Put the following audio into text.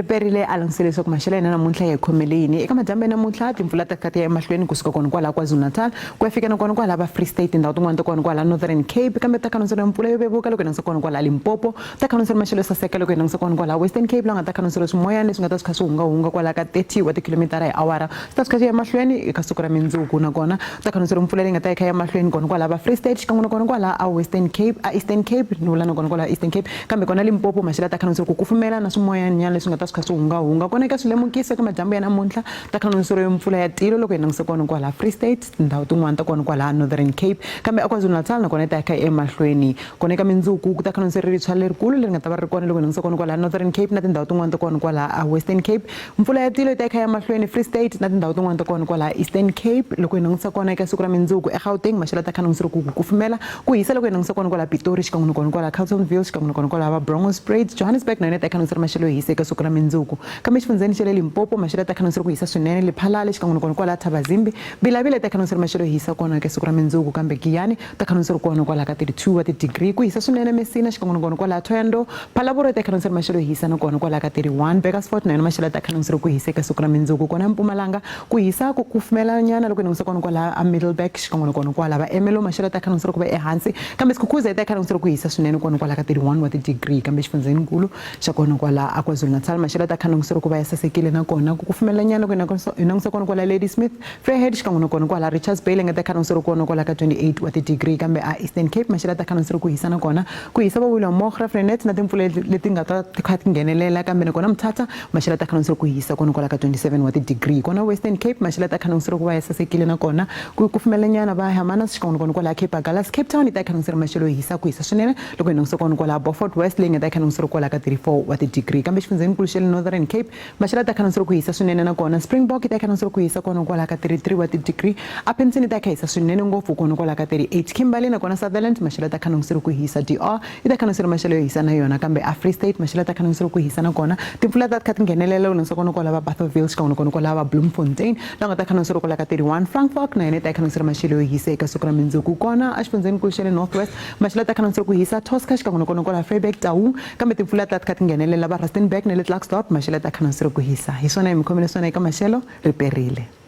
Riperile alangisileso kumashela namuntlha hi khomeleni eka madyambu namuntlha timpfula ta kati ya emahlweni kusuka kona kwala KwaZulu-Natal ku ya fika na kona kwala Free State tindhawu tin'wana ta kona kwala Northern Cape kambe ta khanonsela mpfula yo vevuka loko hinangisa kona kwala Limpopo ta khanonsela maxelo saseka loko hinangisa kona kwala Western Cape la nga ta khanonsela swimoyana leswi nga ta swi kha swi hunga kwala ka 30 wa tikilomitara hi awara swi ta swi kha swi ya emahlweni eka siku ra mundzuku nakona ta khanonsela mpfula leyi nga ta yi kha ya emahlweni kona kwala Free State xikan'we na kona kwala Western Cape Eastern Cape ni vula na kona kwala Eastern Cape kambe kona Limpopo maxelo ta khanonsela ku kufumela na swimoyana leswi nga ta swi kha swi hunga kona eka swilemukisa eka madyambu ya namuntlha ta khanonsela yo mpfula ya tilo loko hinangisa kona kwala Free State tindhawu tin'wana ta kona kwala Northern Cape kambe KwaZulu-Natal nakona ta kha emahlweni kona eka mindzuku ku ta khanonsela ritshwa lerikulu leri nga ta va ri kona loko hinangisa kona kwala Northern Cape na tindhawu tin'wana ta kona kwala Western Cape mpfula ya tilo ta kha emahlweni Free State na tindhawu tin'wana ta kona kwala Eastern Cape loko hinangisa kona eka siku ra mindzuku eGauteng maxelo ta khanonsela ku kufumela ku hisa loko hinangisa kona kwala Pitori xikan'we na kona kwala Carletonville xikan'we na kona kwala Bronxbridge Johannesburg na ta khanonsela maxelo yo hisa eka siku ra mindzuku kambe xifundzeni xa le Limpopo maxelo ta khanonsela ku hisa swinene Lephalale xikan'we na kona kwala Thabazimbi Bilavile ta khanonsela maxelo yo hisa kona eka siku ra mindzuku kambe Giyani ta khanonsela kona kwala ka 32 wa ti-degree ku hisa swinene Messina xikan'we na kona kwala Thohoyandou Phalaborwa ta khanonsela maxelo yo hisa na kona kwala ka 31 Beresford na yona maxelo ta khanonsela ku hisa eka siku ra mindzuku kona Mpumalanga ku hisa ku kufumela nyana loko hinangisa kona kwala Middleburg xikan'we na kona kwala Ermelo maxelo ta khanonsela ku va ehansi kambe Skukuza ta khanonsela ku hisa swinene kona kwala ka 31 wa ti-degree kambe xifundzeninkulu xa kona kwala KwaZulu-Natal maxelo ta khanonsela ku va ya sasekile na kona ku kufumela nyana loko hinangisa kona kwala Ladysmith Fairhead xikan'we na kona kwala Richards Bay nga ta khanonsela kona kwala ka 28 wa ti-degree kambe Eastern Cape maxelo ta khanonsela ku hisa na kona ku hisa vavula Mogra Frenet na timpfula leti nga ta kha ti nghenelela kambe na kona Mthatha maxelo ta khanonsela ku hisa kona kwala ka 27 wa ti-degree kona Western Cape maxelo ta khanonsela ku va ya sasekile na kona ku kufumela nyana va Hermanus xikan'we na kona kwala Cape Agulhas Cape Town ta khanonsela maxelo yo hisa ku hisa swinene loko hinangisa kona kwala Beaufort West leyi nga ta khanonsela kwala ka 34 wa ti-degree kambe xifundzeninkulu xa le Northern Cape maxelo ta khanonsela ku hisa swinene na kona Springbok ta khanonsela ku hisa kona kwala ka 33 wa ti-degree Upington ta kha hisa swinene ngopfu kona kwala ka 38 Kimberley na kona Sutherland maxelo ta khanonsela ku hisa DR ta khanonsela maxelo yo hisa na yona kambe Free State maxelo ta khanonsela ku hisa na kona timpfula ta kha ti nghenelela loko hinangisa kona kwala Barthaville xikan'we na kona kwala Bloemfontein la nga ta khanonsela kwala ka 31 Frankfurt na yona ta khanonsela maxelo yo hisa eka siku ra mundzuku kona xifundzeninkulu xa le North West maxelo ta khanonsela ku hisa Tosca xikan'we na kona kwala Vryburg Taung kambe timpfula ta kha ti nghenelela va Rustenburg na le Klerksdorp maxelo ta khanonsela ku hisa hi swona hi mi khomile swona eka maxelo Riperile.